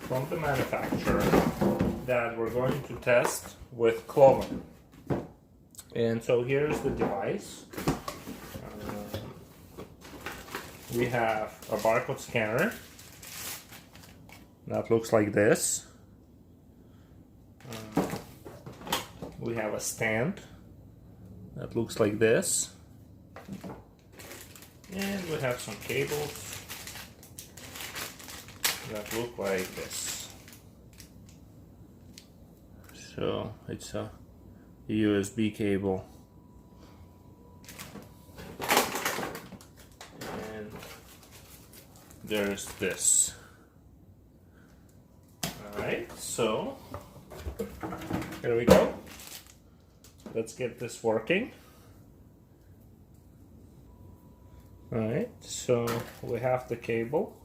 from the manufacturer that we're going to test with Clover. And so here's the device. We have a barcode scanner that looks like this. We have a stand that looks like this. And we have some cables that look like this. So it's a USB cable. And there's this. Alright, so here we go. Let's get this working. Alright, so we have the cable.